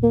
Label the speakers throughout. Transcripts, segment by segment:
Speaker 1: Yeah.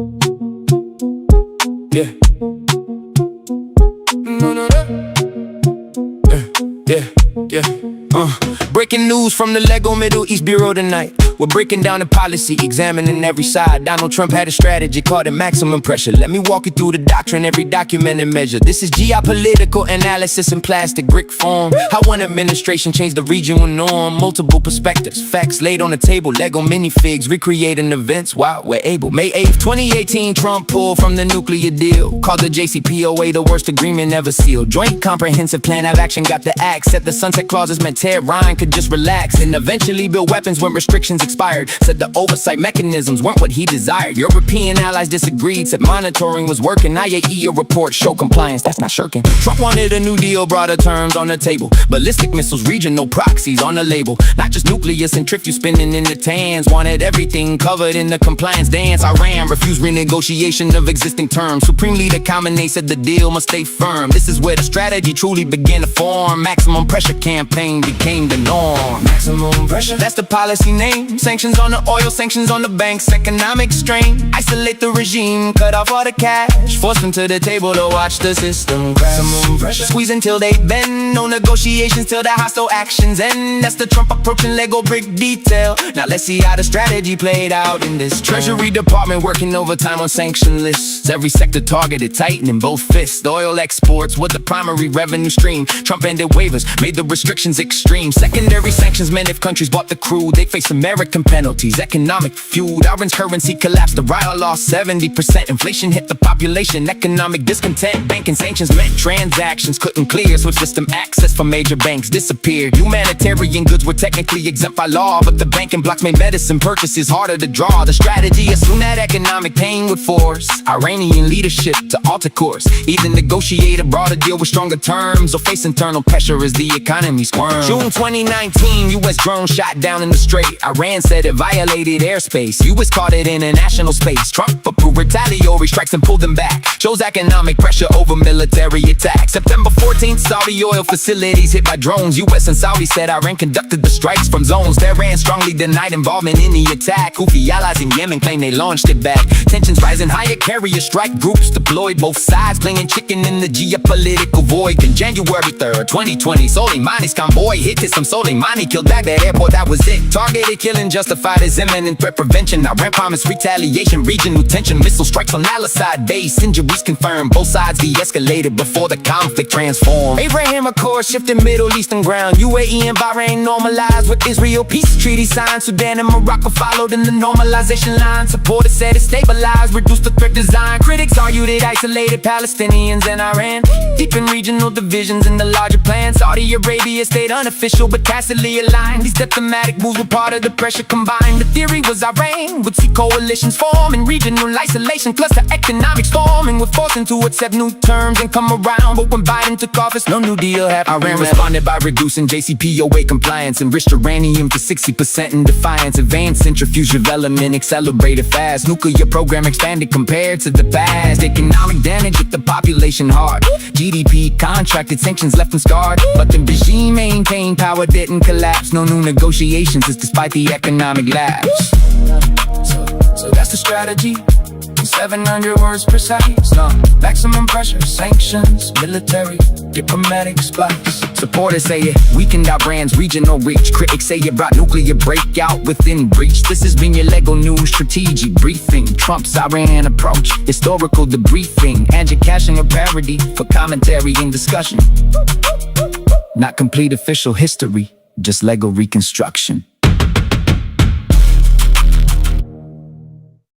Speaker 1: Breaking news from the Lego Middle East Bureau tonight. We're breaking down the policy, examining every side. Donald Trump had a strategy called it maximum pressure. Let me walk you through the doctrine, every document and measure. This is geopolitical analysis in plastic brick form. How one administration changed the regional norm. Multiple perspectives, facts laid on the table. Lego minifigs, recreating events while we're able. May 8th, 2018, Trump pulled from the nuclear deal. Called the JCPOA the worst agreement ever sealed. Joint Comprehensive Plan of Action got the axe. Said the sunset clauses meant Tehran could just relax and eventually build weapons when restrictions expired. Said the oversight mechanisms weren't what he desired. European allies disagreed, said monitoring was working. IAEA report show compliance, that's not shirking. Trump wanted a new deal, broader terms on the table. Ballistic missiles, regional proxies on the label. Not just nuclear centrifuge spinning in the TANs. Wanted everything covered in the compliance dance. Iran refused renegotiation of existing terms. Supreme Leader Khamenei said the deal must stay firm. This is where the strategy truly began to form. Maximum pressure campaign became the norm. Maximum pressure, that's the policy name. Sanctions on the oil, sanctions on the banks, economic strain. Isolate the regime, cut off all the cash. Force them to the table to watch the system crash. Maximum pressure, squeeze until they bend. No negotiations till the hostile actions end. That's the Trump approach in Lego brick detail. Now let's see how the strategy played out in this Treasury Department working overtime on sanction lists. Every sector targeted, tightening both fists. The oil exports were the primary revenue stream. Trump ended waivers, made the restrictions extreme. Secondary sanctions meant if countries bought the crude, they face American penalties. Economic feud, Iran's currency collapsed, the rial lost 70%. Inflation hit the population, economic discontent. Banking sanctions meant transactions couldn't clear, so system access for major banks disappeared. Humanitarian goods were technically exempt by law, but the banking blocks made medicine purchases harder to draw. The strategy assumed that economic pain would force Iranian leadership to alter course. Either negotiate a broader deal with stronger terms or face internal pressure as the economy squirmed. June 2019, U.S. drone shot down in the Strait. Iran said it violated airspace. U.S. caught it in international space. Trump approved retaliatory strikes and pulled them back. Chose economic pressure over military attacks. September 14th, Saudi oil facilities hit by drones. U.S. and Saudi said Iran conducted the strikes from zones. Tehran strongly denied involvement in the attack. Houthi allies in Yemen claim they launched it back. Tensions rising higher, carrier strike groups deployed. Both sides playing chicken in the geopolitical void. On January 3rd, 2020, Soleimani's convoy hit some Soleimani killed Baghdad airport, that was it. Targeted killing justified as imminent threat prevention. Iran promised retaliation, regional tension, missile strikes on Al-Assad base. Injuries confirmed, both sides de-escalated before the conflict transformed. Abraham Accords shifted Middle Eastern ground. UAE and Bahrain normalized with Israel. Peace treaty signed, Sudan and Morocco followed in the normalization line. Supporters said it stabilized, reduced the threat design. Critics argued it isolated Palestinians and Iran. Deepened regional divisions in the larger plan. Saudi Arabia stayed unofficial but tacitly aligned. These diplomatic moves were part of the pressure combined. The theory was Iran would see coalitions form in regional isolation, cluster economic storming, with forcing to accept new terms and come around. But when Biden took office, no new deal happened. Iran responded by reducing JCPOA compliance, enriched uranium to 60% in defiance. Advanced centrifuge development accelerated fast. Nuclear program expanded compared to the past. Economic damage hit the population hard. GDP contracted, sanctions left them scarred. But the regime maintained power, didn't collapse. No new negotiations despite the economic lapse. So that's the strategy. 700 words precise. Maximum pressure, sanctions, military, diplomatic splice. Supporters say it weakened our brand's regional reach. Critics say it brought nuclear breakout within breach. This has been your Lego News strategic briefing. Trump's Iran approach, historical debriefing. And you're cashing a parody for commentary and discussion. Not complete official history, just Lego reconstruction.